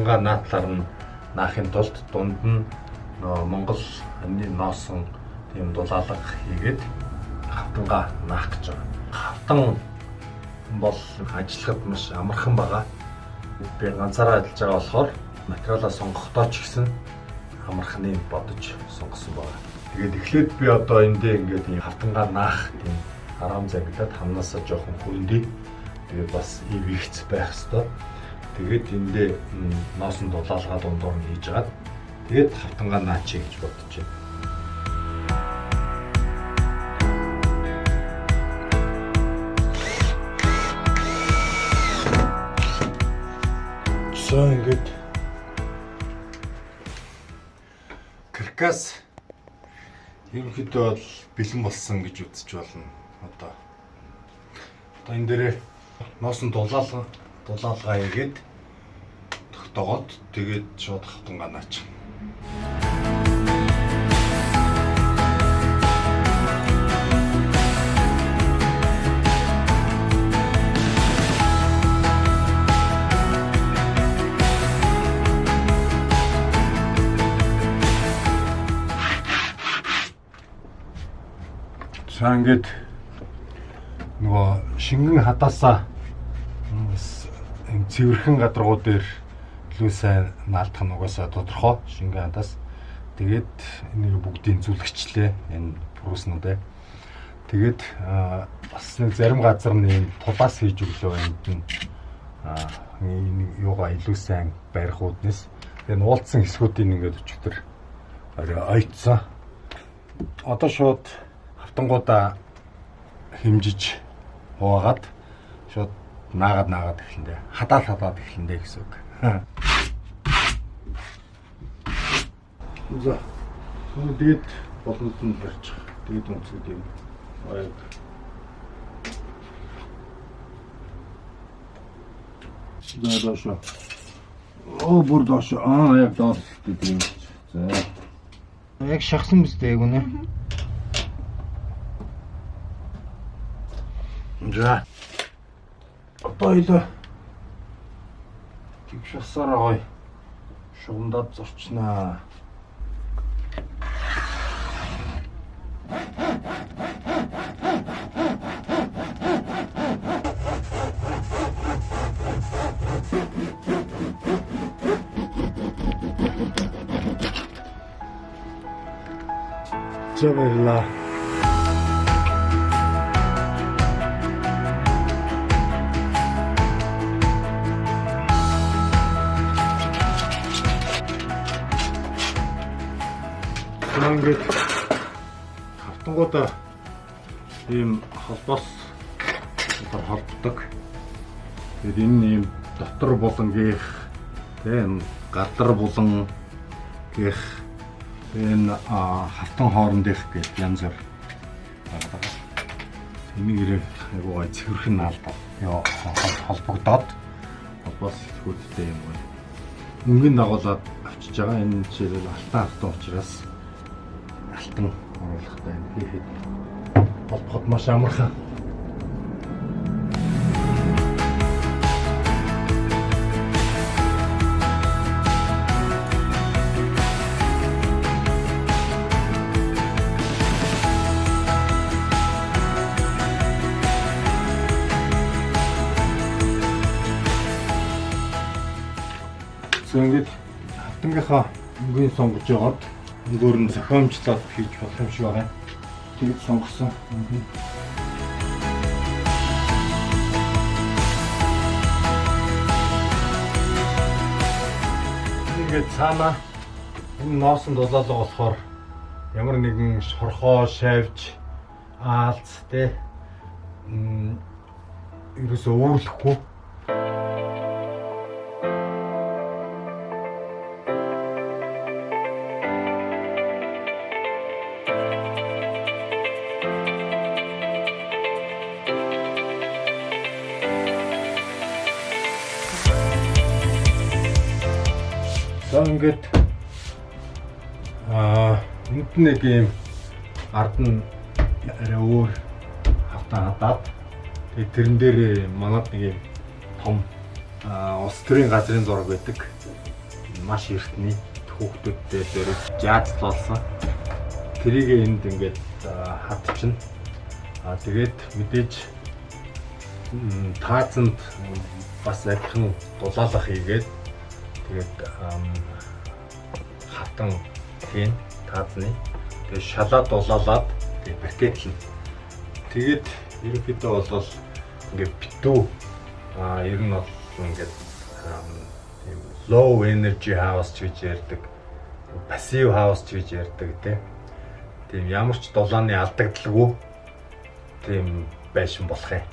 хавтангаа наатлаар нь наахын тулд дунд нь Монгол ноосон тийм дулаалга хийгээд хавтангаа наах гэж байгаа. Хавтан бол ажиллахад маш амархан байгаа. Би ганцаараа ажиллаж байгаа болохоор материалаа сонгохдоо ч гэсэн амархныг бодож сонгосон байна. Тэгээд эхлээд би одоо эндээ ингээд хавтангаа наах тийм арам загнаад хамнаасаа жоохон хөндөй. Тэгээд бас ивэгц байх ёстой. Тэгээд эндээ ноосн дулаалгаа дундуур нь хийж агаад тэгээд хавтангаа наачи гэж бодож байна. За ингээд каркас ерөнхийдөө бол бэлэн болсон гэж үзэж болно. Одоо энэ дээрээ ноосн дулаалгаа хийгээд тогтоогоод тэгээд шууд хавтангаа наачих. За ингээд нөгөө шингэн хадаасаа цэвэрхэн гадаргуу дээр илүү сайн наалдах нь угаасаа тодорхой шингэн хадаас. Тэгээд энийг бүгдийг зүлгчлээ энэ прууснуудаа. Тэгээд бас нэг зарим газар нь тулаас хийж өглөө энд нь энэ юугаа илүү сайн барих үүднээс тэгээд нуулцсан хэсгүүдийг ингээд өчтөр ойцсон. Одоо шууд хавтангуудаа хэмжиж хуваагаад шууд наагаад эхлэндээ хадаад эхлэндээ гэсэн үг. За. Тэгээд болонд нь барьчих. Тэгээд үнцгүүд юм. Аяг. Доош. Бүр доош. Яг доош гэдэг юм. За. Яг шахсан биз дээ гүнэ. За. Одоо илүү тэг шахсараа гоё шугамдаад зорчнаа. Чавэрла. Ингээд хавтангуудаа ийм холбоос холбдог. Тэгээд энэ ийм дотор болон гэх тийм гадар болон гэх энэ хавтан хоорондох гэж янз бүр байна. Энийг ирээ айгуу гой цэвэрхэн наалдаа. Яа холбогдоод холбоос хэсгүүдтэй юм байна. Мөнгөнд дагуулад авчиж байгаа. Энэ жишээлбэл алтан хавтан учраас алтан оруулахтай хийхэд холбоход маш амархан. Ингээд хавтангийнхаа мөнгөний сонгож яваад мөнгөөр нь зохиомжлоод хийж болох юм шиг байгаа. Тэгээд сонгосон. Ингээд цаана энэ ноосон дулаалга болохоор ямар нэгэн шорхоо шавж аалц тэ ерөөсөө өөрлөхгүй. За ингээд энд нэг юм ард нь арай өөр хавтан хадаад тэгээд тэрэн дээр манад нэг юм том улс төрийн газрын зураг байдаг. маш эртний хүүхдүүдтэй дөрөв жаадлуулсан. Тэрийг энд ингээд хатчихна. Тэгээд мэдээж таацанд бас адилхан дулаалах хийгээд тэгээд хатан хийн таацны тэгээд шалаад дулаалаад тэгээд пакетлна. Тэгээд ерөнхийдөө бол ингээд битүү ер нь бол ингээд low energy house гэж ярьдаг, passive house гэж ярьдаг тийм ямар ч дулааны алдагдaltaгүй тийм байшин болох юм.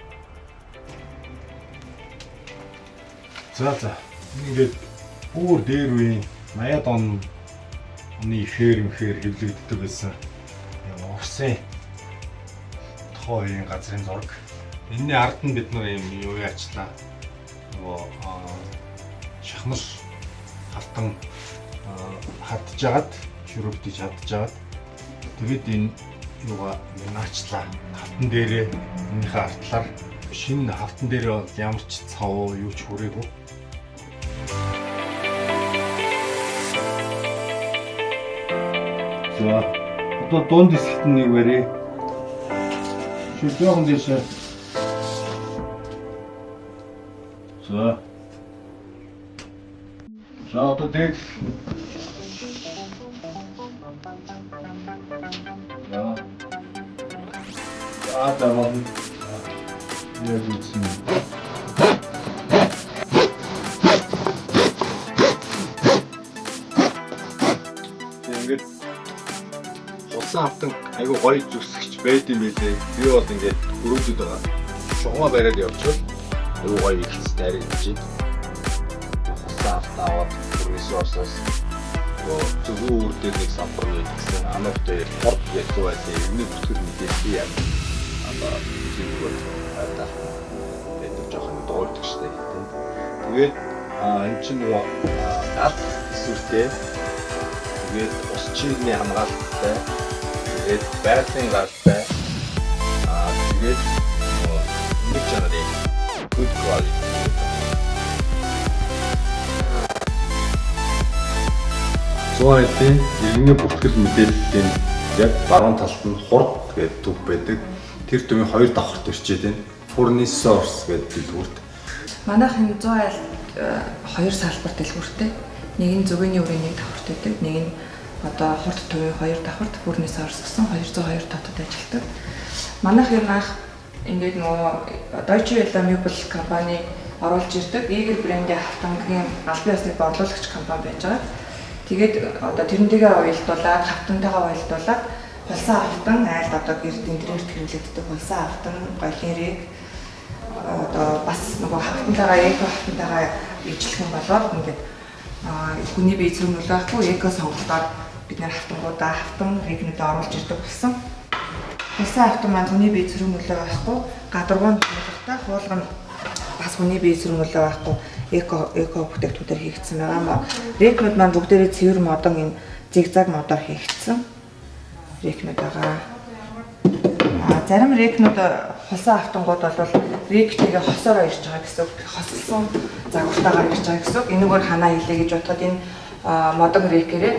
За ингээд бүр дээр үеийн 80-аад оны хэвлэгддэг байсан Урсын тохиолын газрын зураг. Энэний ард нь бид нар юм юу яачлаа. Нөгөө шахмал халтан хаджгаад шүрөвтөж хаджгаад тэгээд энэ юугаа наачлаа. Хавтан дээрээ энийхээ артлаар шинэ хавтан дээрээ бол ямар ч цав юу ч хүрээгүй. За одоо дунд хэсэгт нэг барья. Шил жоохон дэшээ. За одоо дэг. Давай. Яг үгүй. Тэгээд улсан хавтан айгу гоё зүсгэж байд юм билээ. Би бол ингээд хөрөөдөд байгаа. Шугамаа бариад явчихвал айгу гоё ихс тарилж байна. Улсан хавтан аваад resources зөвхөн үр дээр нэг самбар нэгсэн анавтай порт гэдэг байлээ. Энийг бүтгэл мэдээлэл яа. Зүгээр хата энэ жоохон доолдог штэ тийм. Тэгээд энэ чинь алт эсвэртэй. Тэгээд ус чирний хамгаалалттай. Тэгээд байгалийн гаралтай. Тэгээд нэг чанарын good quality. Зоодын иргэний бүтгэл мэдээллийн яг баруун талд нь хурд гэдэг төв байдаг. Тэр төвийн хоёр давхарт ирчээд байна. Furnace source гэдэг дэлгүүрт. Манайх энэ 100 айлд хоёр салбар дэлгүүртэй. Нэг нь зөвгөний өрөөний давхарт байдаг. Нэг нь одоо хурд төвийн хоёр давхарт Furnace source гэсэн 202 татад ажилладаг. Манайх ер нь анх ингээд нөгөө Deutsche Welle Möbel компани оруулж ирдэг. Eagle брендийн хавтангийн албан ёсны борлуулагч компани байж байгаа. Тэгээд одоо тэрнтэйгээ уялдуулаад хавтантайгаа уялдуулаад улсан хавтан айлд одоо гэрд интерьерт хэрэглэгддэг улсан хавтан голын рэг одоо бас нөгөө хавтантайгаа эко хавтантайгаа ижлэх болоод ингээд хүний бие зөрмөл байхгүй эко сонголтоор бид нэр хавтангуудаа хавтан регнэд оруулж ирдэг болсон. Улсан хавтан маань хүний бие зөрмөл байхгүй гадаргуун төлөвлөлтөй хуулган бас хүний бие зөрмөл байхгүй эко бүтээгдэхүүнээр хийгдсэн байгаа. Регнэд маань бүгдээрээ цэвэр модон энэ зигзаг модоор хийгдсэн. Рекнүүд байгаа. Зарим рекнүүд хулсан автангууд бол ректэйгээ хосоор ирж байгаа гэсэн үг. Хослсон загвартаагаар ирж байгаа гэсэн үг. Энэгээр ханаа хийлээ гэж бодоход энэ модон рекээрээ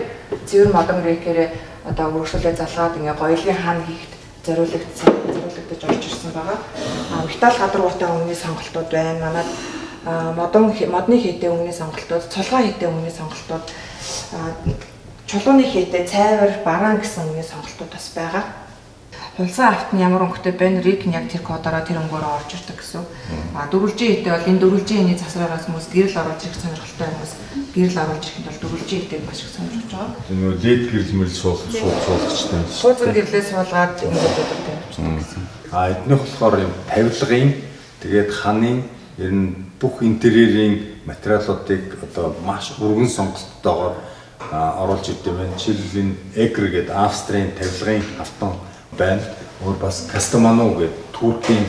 цэвэр модон рекээрээ одоо өргөжлөлөө залгаад ингээ гоёлын хан хийхэд зориулагдаж орж ирсэн байгаа. Металл гадаргуутай өнгөний сонголтууд байна. Манайд модны хийтэй өнгөний сонголтууд, цулгаа хийтэй өнгөний сонголтууд, чулууны хийтэй цайвар, бараан гэсэн өнгөний сонголтууд бас байгаа. Хулсан авт нь ямар өнгөтэй байна? Рик нь яг тэр кодороо тэр өнгөөрөө орж ирдэг гэсэн. Дөрвөлжин хийтэй бол энэ дөрвөлжин хийний засвараас хүмүүс гэрэл оруулж ирэх сонирхолтой хүмүүс гэрэл оруулж ирэхэд бол дөрвөлжин хийтэй маш их сонирхож байгаа. Нөгөө лед гэрэл мэрэл суулгачтай. Суулган гэрлээ суулгаад ингээд тавьчихсан гэсэн. Эднийх болохоор юм тавилгын тэгээд ханын ер нь бүх интерьерийн материалуудыг одоо маш өргөн сонголттойгоор оруулж ирдэг байна. Жишээлбэл энэ Egger гэдэг Австрийн тавилгын автон байна. Өөр бас Castamano гэдэг Туркийн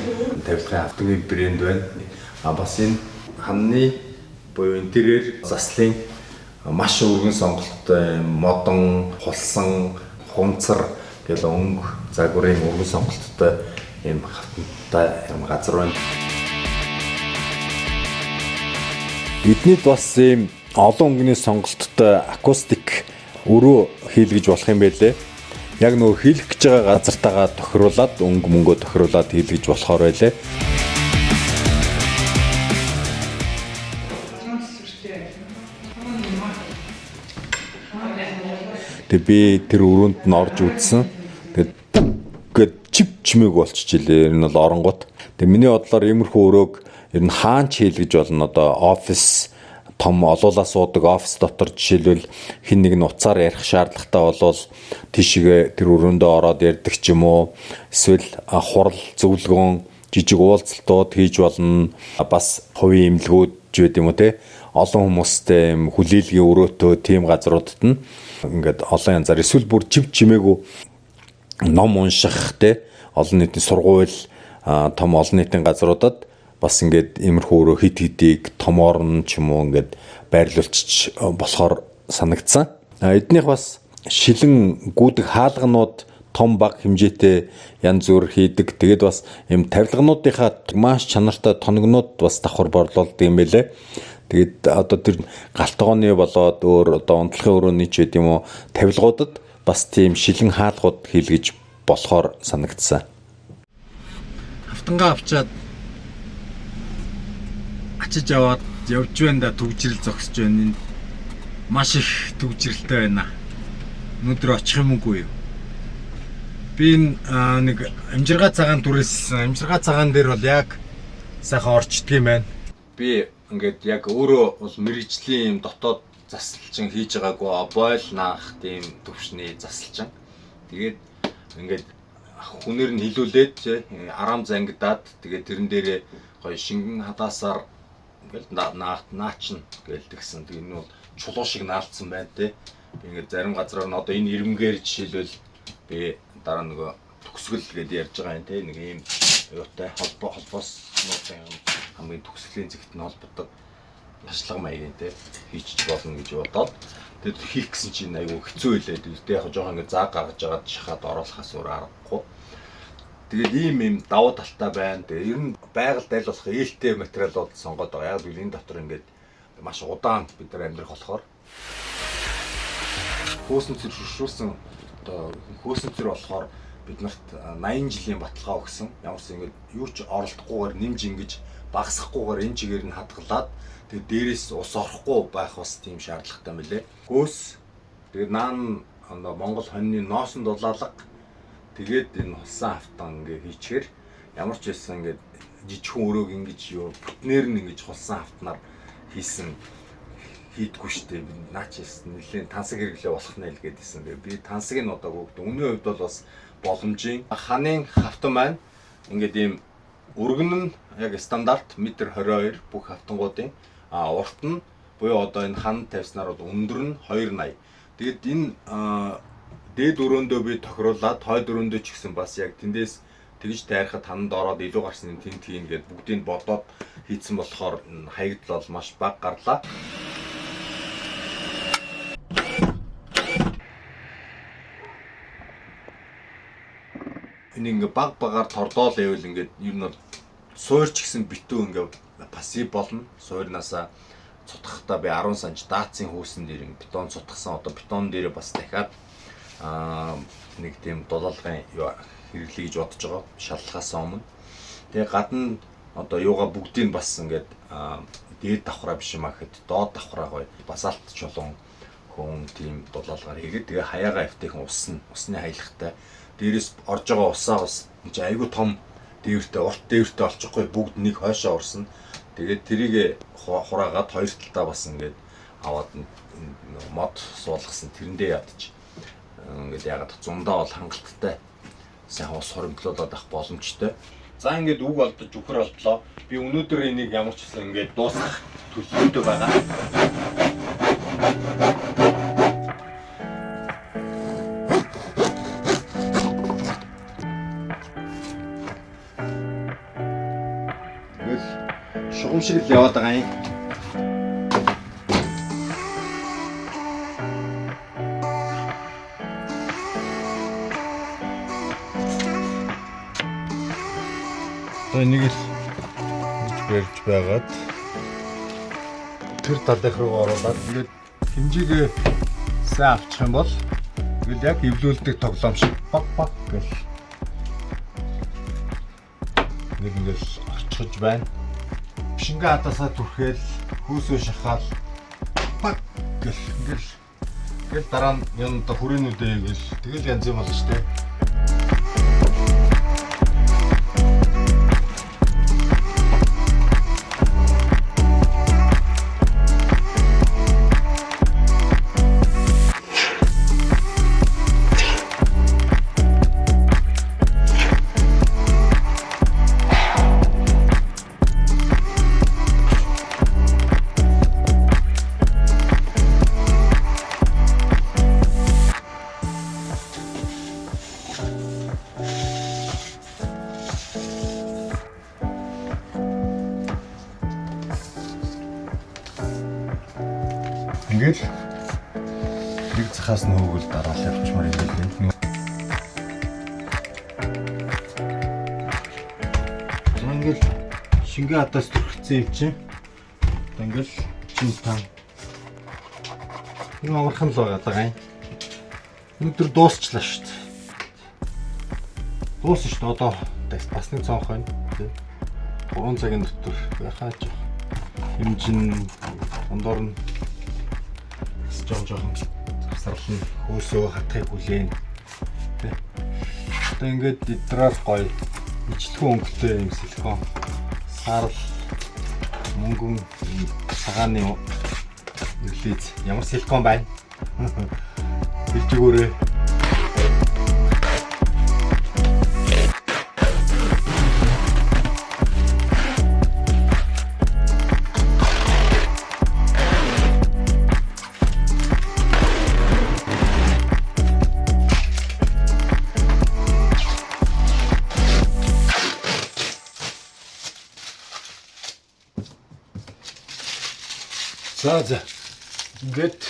тавилгын автогийн брэнд байна. Бас энэ ханны буюу интерьер заслын маш өргөн сонголттой модон, хулсан, хунцар гэл өнгө загварын өргөн сонголттой ийм хавтантай юм газар байна. Биднийд бас ийм олон өнгөний сонголттой акустик өрөө хийлгэж болох юм байлээ. Яг нөгөө хийлгэх гэж байгаа газартаагаа тохируулаад өнгө мөнгөө тохируулаад хийлгэж болохоор байлээ. Тэгээ би тэр өрөөнд нь орж үзсэн. Тэгээд чив чимээг болчихжээ. Ер нь бол оронгууд. Тэгээ миний бодлоор иймэрхүү өрөөг ер нь хаанч хийлгэж болно. Одоо офис том олуулаа суудаг офис дотор жишээлбэл хин нэг нь уцаар ярих шаардлагатай болвол тийшээ тэр өрөөндөө ороод ярьдаг ч юм уу. Эсвэл хурал зөвлөгөөн жижиг уулзалтууд хийж болно. Бас хувийн имлгүүд ч гэдэм үү те. Олон хүмүүстэй юм хүлээлгийн өрөөтөө тийм газруудад нь ингээд олон янзаар эсвэл бүр чив чимээгүй ном унших те олон нийтийн сургууль том олон нийтийн газруудад бас ингээд иймэрхүү өрөө хит хитийг томоор нь ч юм уу ингээд байрлуулчих болохоор санагдсан. Эднийх бас шилэн гүдэг хаалганууд том баг хэмжээтэй янз бүр хийдэг. Тэгээд бас юм тавилгануудынхаа маш чанартай тоногнууд бас давхар борлуулдаг юм байлээ. Тэгээд одоо тэр галтгооны болоод өөр одоо унтлахын өрөөний ч гэдэм үү тавилгуудад бас тийм шилэн хаалгууд хийлгэж болохоор санагдсан. Автангаа авчаад ачиж аваад явж байна да төгжрэл зогсож байна. Маш их төгжрэлтэй байна. Өнөөдөр очих юм уу? Би нэг амжиргаа цагаан түрээссэн. Амжиргаа цагаан дээр бол яг сайхан орчдөг юм байна. Би ингээд яг өөрөө бол мэрэгжлийн юм дотоод засалчин хийж байгаагүй бойл наах тийм төвшний засалчин. Тэгээд ингээд хүнээр нь хилүүлээд арам зангидаад тэгээд тэрэн дээрээ гоё шингэн хадаасаар ингээд наач нь гэлдэгсэн. Тэгээд энэ бол чулуу шиг наалцсан байна те. Би ингээд зарим газраар нь одоо энэ ирмгээр жишээлбэл би дараа нөгөө төгсгөл гэдээ ярьж байгаа юм те. Нэг ийм юутай холбоос нууцын хамгийн төгсгөлийн зэгт нь холбогддог яшлага маягийн те хийчих болно гэж бодоод тэгээд хийх гэсэн чинь айгүй хэцүү байлээ. Тэгээд яг жоохон ингээд зааг гаргаж агаад шахаад оруулахаас өөр аргагүй. Тэгээд ийм давуу талтай байна. Тэгээд ер нь байгаль дайлуулах ээлтэй материалууд сонгоод байгаа. Яг л энэ дотор ингээд маш удаан бид нар амьдрах болохоор хөөсөн цэр шүршүүлсэн одоо хөөсөн цэр болохоор бид нарт 80 жилийн баталгаа өгсөн. Ямар ч ингэж юу ч оролдохгүйгээр нэмж ингэж багасхахгүйгээр энэ чигээр нь хадгалаад тэгээд дээрээс ус орохгүй байх бас тийм шаардлагатай мөлий. Хөөс тэгээд наан Монгол хоньны ноосон дулаалга тэгээд энэ хулсан автан ингээ хийчихэр ямар ч байсан ингээд жижигхэн өрөөг ингэж юу бүтнээр нь ингэж хулсан автнаар хийсэн хийдгүү штэ. Наач хэлсэн нэлээд тансаг хэрэглээ болох нэ л гэдээсэн. Би тансаг нь одоо өгдөө. Үнийн хувьд бол бас боломжийн ханын хавтан маань ингээд ийм өргөн нь яг стандарт метр 22 бүх хавтангуудын урт нь буюу одоо энэ хан тавьснаар өндөр нь 280. Тэгэд энэ дээд өрөөндөө би тохируулаад хойд өрөөндөө ч гэсэн бас яг тэндээс тэгж тайрахад хананд ороод илүү гарсан тент хийн гэд бүгдийг бодоод хийцэн болохоор хаягдл бол маш бага гарлаа. Энийг ингээ баг багаар тордоол байвал ингээд ер нь бол суурч гэсэн битүү ингээ пассив болно. Суурнаасаа цутгахтаа би 10 санж даацын хөөсөн дээр бетон цутгасан одоо бетон дээр бас дахиад нэг тийм дулаалгын хэрэглэе гэж бодож байгаа. Шаллахаас өмнө. Тэгээ гадна одоо юугаа бүгдийг бас ингээд дээд давхраа биш юм аа гэхэд доод давхраа гоё базальт чулуун хүн тийм дулаалгаар хийгээд тэгээ хаяага эвтэйхэн усны хаягтай дээрээс орж байгаа усаа бас гэж айгүй том дээвэртэй урт дээвэртэй олчихгүй бүгд нэг хойшоо урсна. Тэгээд тэрийг хураагаад хоёр талдаа бас ингээд аваад мод суулгасан тэрэндээ ядчих. Ингээд ягаад зундаа бол хангалттай сайхан ус хоримтлуулаад авах боломжтой. За ингээд үг олдож үхэр олдлоо. Би өнөөдөр энийг ямар ч гэсэн ингээд дуусгах төлөвлөлтөй байгаа. Шугам шиг л яваад байгаа юм. Энийг л барьж байгаад тэр талынх руу оруулаад ингээд хэмжээгээ сайн авчих юм бол тэгэл яг эвлүүлдэг тоглоом шиг баг гэл нэг ингээл орчхож байна. Шингээ хатасаа түрхээл хөөсөө шахаал баг гэл ингээл дараа нь юм да хүрээнүүдээ гэл тэгэл янз юм болно штэ. Ингээд нэг цахаас нь хөөгөл дараалал явуулмаар юм байна. Ингээд шингээ хатаас түрхсэн юм чинь. Ингээд чин тан. Энэ аврах нь л байгаа юм. Өнөөдөр дуусчлаа шүү дээ. Дуусна шүү дээ. Одоо бас нэг цонх байна. 3 цагийн дотор яхаач юм чин ондор нь жоохон завсарлан хөөсөө хатахыг хүлээн. Одоо ингээд идраас гоё ижилхэн өнгөтэй юм силикон сарл мөнгөн цагааны нөлөөс ямар силикон байна. Хэлж өгөөрэй. За ингээд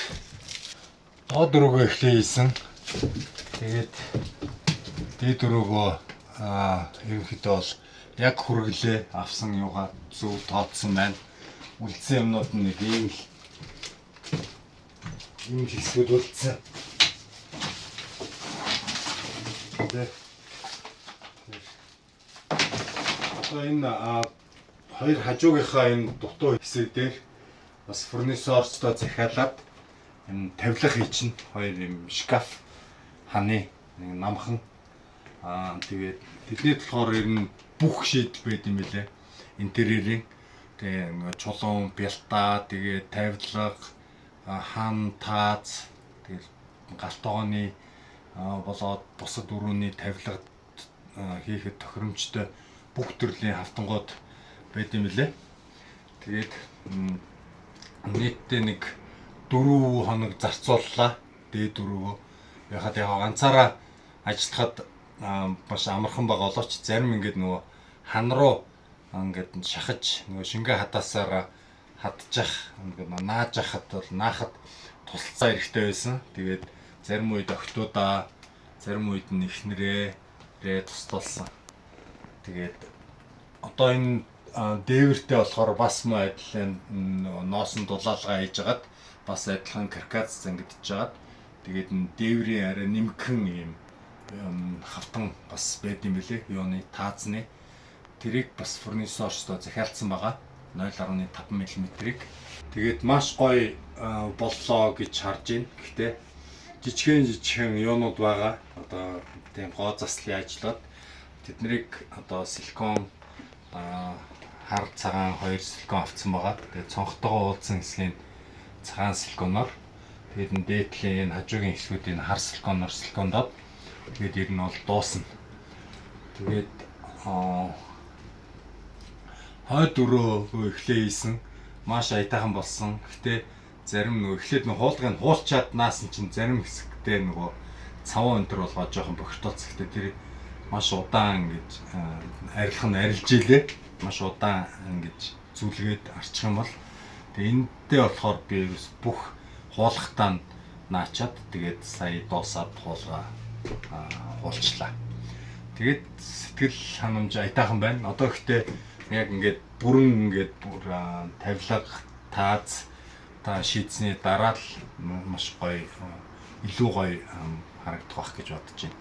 доод дөрөвгөө эхлэе хийсэн. Тэгээд дээд дөрөвгөө ерөнхийдөө бол яг хүргэлээ авсан юугаа зөв тооцсон байна. Үлдсэн юмнууд нь нэг ийм хэсгүүд үлдсэн. Одоо энэ хоёр хажуугийнхаа энэ дутуу хэсэг дээр бас фурнисорцтой захиалаад энэ тавилах хийчин хоёр юм шкаф ханы нэг намхан тэгээд тэдний болохоор ер нь бүх шийдэл байд юм билэ интерьерийн тэгээ чулуун бялта тэгээ тавилга хан тааз тэгээд галтгооны болоод бусад өрөөний тавилга хийхэд тохиромжтой бүх төрлийн хавтангууд байд юм билэ тэгээд нийтдээ нэг 4 хоног зарцууллаа. Дээд дөрөвөө. Яхад ганцаараа ажиллахад маш амархан байгаа боловч зарим ингээд нөгөө хан руу ингээд шахаж нөгөө шингээ хатаасаараа хадчих ингээд нааж хахад бол наахад тусалцаа эрэхтэй байсан. Тэгээд зарим үед октоудаа, зарим үед нь эхнэрээ тусдалсан. Тэгээд одоо энэ дээвэртэй болохоор бас муу адилхан ноосон дулаалгаа хийж агаад бас адилхан каркас зангидж агаад тэгээд дээврийн арай нэмгэн юм хавтан бас байд юм билэ юуны таазны тэрийг бас фурнисорчтой захиалсан байгаа 0.5 мм-ийг тэгээд маш гоё боллоо гэж харж байна. Гэхдээ жижигхэн юунууд байгаа. Одоо тийм гоо заслын ажлууд тэднийг одоо силикон хар цагаан 2 силикон авсан байгаа. Тэгээд цонхтойгоо уулзсан хэсгийн цагаан силиконоор тэгээд дээдлийн энэ хажуугийн хэсгүүдийн хар силиконоор силикондоод тэгээд ер нь бол дуусна. Тэгээд хойд өрөө эхлээ хийсэн маш аятайхан болсон. Гэхдээ зарим нөгөө эхлээд нөгөө хуулгыг хуулчаад наасан чинь зарим хэсэгтээ нөгөө цаван өнтер болгоо жоохон бохирдолц. Гэхдээ тэр маш удаан ингэж арилах нь арилж илээ. Маш удаан ингэж зүлгээд арчих юм бол тэгээ энэтэй болохоор би бүх хуулгахтаа наачаад тэгээд сая дуусаад хуулгаа хуулчлаа. Тэгээд сэтгэл ханамж аятайхан байна. Одоо ихтэй яг ингээд бүрэн ингээд тавилга тааз та шийдсэний дараа л маш гоё илүү гоё харагдах байх гэж бодож байна.